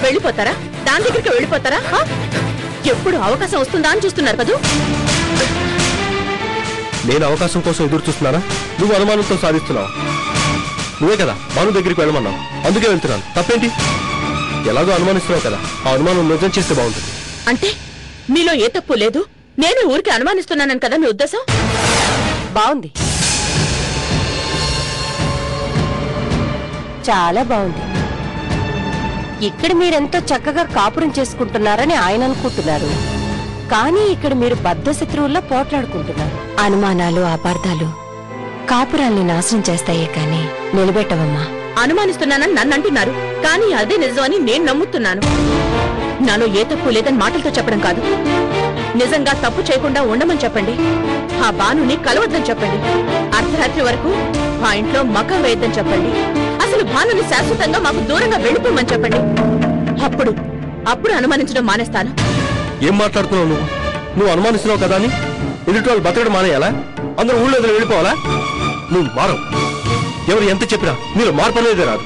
వెళ్ళిపోతారా? దాని దగ్గరికి వెళ్ళిపోతారా? ఎప్పుడు అవకాశం వస్తుందా అని చూస్తున్నారు కదూ. నేను అవకాశం కోసం ఎదురు చూస్తున్నానా? నువ్వు అనుమానంతో సాధిస్తున్నావు. నువ్వే కదా భాను దగ్గరికి వెళ్ళమన్నావు, అందుకే వెళ్తున్నాను. తప్పేంటి? ఎలాగో అనుమానిస్తున్నావు కదా, ఆ అనుమానం నిజం చేస్తే బాగుంటుంది. అంటే మీలో ఏ తప్పు లేదు, నేను ఊరికి అనుమానిస్తున్నానని కదా మీ ఉద్దేశం? బాగుంది, చాలా బాగుంది. ఇక్కడ మీరెంతో చక్కగా కాపురం చేసుకుంటున్నారని ఆయన అనుకుంటున్నారు, కానీ ఇక్కడ మీరు బద్ధ శత్రువుల్లో పోట్లాడుకుంటున్నారు. అనుమానాలు అపార్థాలు కాపురాల్ని నాశనం చేస్తాయే కానీ నిలబెట్టవమ్మా. అనుమానిస్తున్నానని నన్ను అంటున్నారు, కానీ అదే నిజమని నేను నమ్ముతున్నాను. నాలో ఏ తప్పు లేదని మాటలతో చెప్పడం కాదు, నిజంగా తప్పు చేయకుండా ఉండమని చెప్పండి. ఆ భానుని కలవద్దని చెప్పండి. అర్ధరాత్రి వరకు ఆ ఇంట్లో మకం వేయద్దని చెప్పండి. అసలు భానుని శాశ్వతంగా మాకు దూరంగా వెళ్ళిపోమని చెప్పండి. అప్పుడు అనుమానించడం మానేస్తాను. ఏం మాట్లాడుతున్నావు నువ్వు? నువ్వు అనుమానిస్తున్నావు కదా అని ఎదుటి వాళ్ళు బతకడం మానేయాలా? అందరూ ఊళ్ళో వెళ్ళిపోవాలా? నువ్వు మారవు. ఎవరు ఎంత చెప్పినా మీరు మార్పు అనేదే రాదు.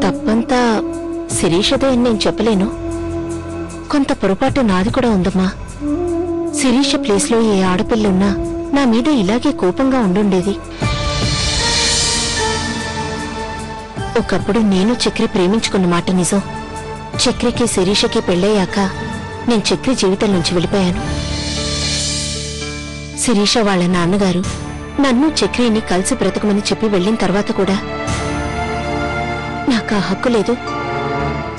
తప్పంతా శిరీషదే అని నేను చెప్పలేను, కొంత పొరపాటు నాది కూడా ఉందమ్మా. శిరీష ప్లేస్లో ఏ ఆడపిల్లున్నా నా మీద ఇలాగే కోపంగా ఉండుండేది. ఒకప్పుడు నేను చక్రి ప్రేమించుకున్న మాట నిజం. చక్రికి శిరీషకి పెళ్ళయ్యాక నేను చక్రి జీవితం నుంచి వెళ్ళిపోయాను. శిరీష వాళ్ళ నాన్నగారు నన్ను చక్రిని కలిసి బ్రతకమని చెప్పి వెళ్ళిన తర్వాత కూడా నాకు ఆ హక్కు లేదు.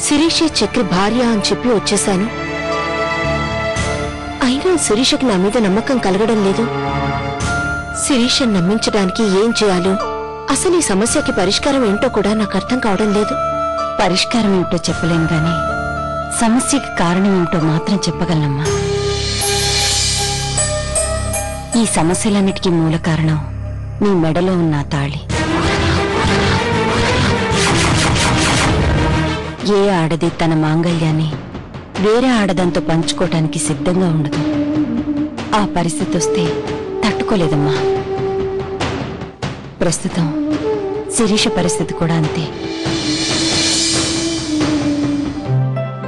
శిరీషే చక్రి భార్య అని చెప్పి వచ్చేశాను. అయినా శిరీషకి నా మీద నమ్మకం కలగడం లేదు. శిరీషను నమ్మించడానికి ఏం చేయాలో, అసలు ఈ సమస్యకి పరిష్కారం ఏంటో కూడా నాకు అర్థం కావడం లేదు. పరిష్కారం ఏమిటో చెప్పలేను గాని సమస్యకి కారణం ఏమిటో మాత్రం చెప్పగలనమ్మా. ఈ సమస్యలన్నిటికీ మూల కారణం నీ మెడలో ఉన్న తాళి. ఏ ఆడది తన మాంగళ్యాన్ని వేరే ఆడదంతో పంచుకోవటానికి సిద్ధంగా ఉండదు. ఆ పరిస్థితి వస్తే తట్టుకోలేదమ్మా. ప్రస్తుతం శిరీష పరిస్థితి కూడా అంతే.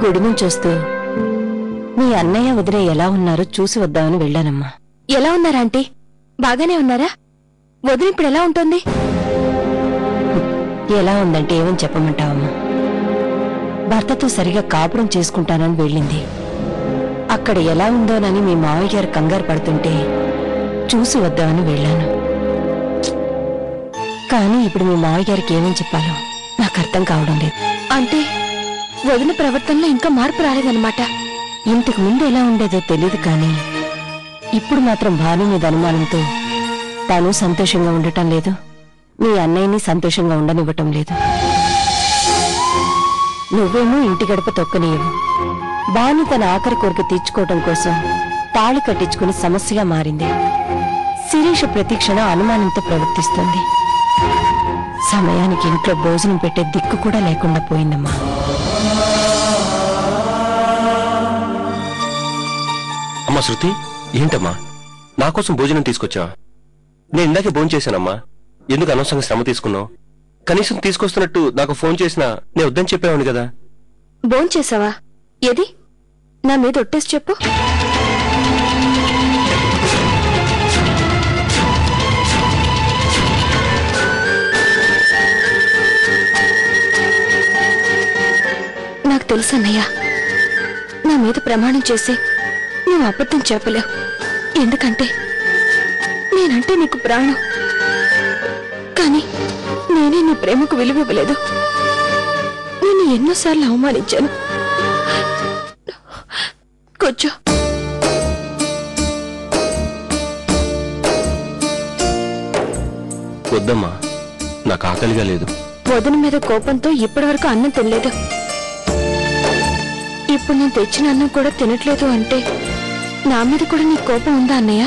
గుడి నుంచి వస్తూ మీ అన్నయ్య వదిలే ఎలా ఉన్నారో చూసి వద్దామని వెళ్ళానమ్మా. ఎలా ఉన్నారా ఆంటీ? బాగానే ఉన్నారా? వదిన ఇప్పుడు ఎలా ఉంటుంది? ఎలా ఉందంటే ఏమని చెప్పమంటావమ్మా. భర్తతో సరిగా కాపురం చేసుకుంటానని వెళ్ళింది. అక్కడ ఎలా ఉందోనని మీ మావయ్య గారు కంగారు పడుతుంటే చూసి వద్దామని వెళ్ళాను. కానీ ఇప్పుడు మీ మావయ్య గారికి ఏమని చెప్పాలో నాకు అర్థం కావడం లేదు. అంటే వదిన ప్రవర్తనలో ఇంకా మార్పు రాలేదన్నమాట. ఇంతకు ముందు ఎలా ఉండేదో తెలియదు, కానీ ఇప్పుడు మాత్రం భాను మీద అనుమానంతో తాను సంతోషంగా ఉండటం లేదు, మీ అన్నయ్యని సంతోషంగా ఉండనివ్వటం లేదు. నువ్వేమో ఇంటి గడప తొక్కనీయవు. భాను తన ఆఖరి కోరిక తీర్చుకోవటం కోసం తాళి కట్టించుకుని సమస్యగా మారింది. శిరీష ప్రతిక్షణ అనుమానంతో ప్రవర్తిస్తుంది. సమయానికి ఇంట్లో భోజనం పెట్టే దిక్కు కూడా లేకుండా పోయిందమ్మా. అమ్మా శృతి, ఏంటమ్మా నా కోసం భోజనం తీసుకొచ్చా? నేను ఇందాకే భోజనం చేశానమ్మా. ఎందుకు అనవసరంగా శ్రమ తీసుకున్నావు? కనీసం తీసుకొస్తున్నట్టు నాకు ఫోన్ చేసినా నేను వద్దని చెప్పేవాడిని కదా. భోంచేసావా? ఏది నా మీద ఒట్టేసి చెప్పు. నాకు తెలుసన్నయ్యా, నా మీద ప్రమాణం చేసి నువ్వు అబద్ధం చెప్పలేవు. ఎందుకంటే నేనంటే నీకు ప్రాణం. కానీ నేనే నీ ప్రేమకు విలువివ్వలేదు. నేను ఎన్నోసార్లు అవమానించాను. కూర్చో. వద్దమ్మా, నాకు ఆకలిగా లేదు. వదిన మీద కోపంతో ఇప్పటివరకు అన్నం తినలేదు. ఇప్పుడు నేను తెచ్చిన అన్నం కూడా తినట్లేదు అంటే నా మీద కూడా నీ కోపం ఉందా అన్నయ్య?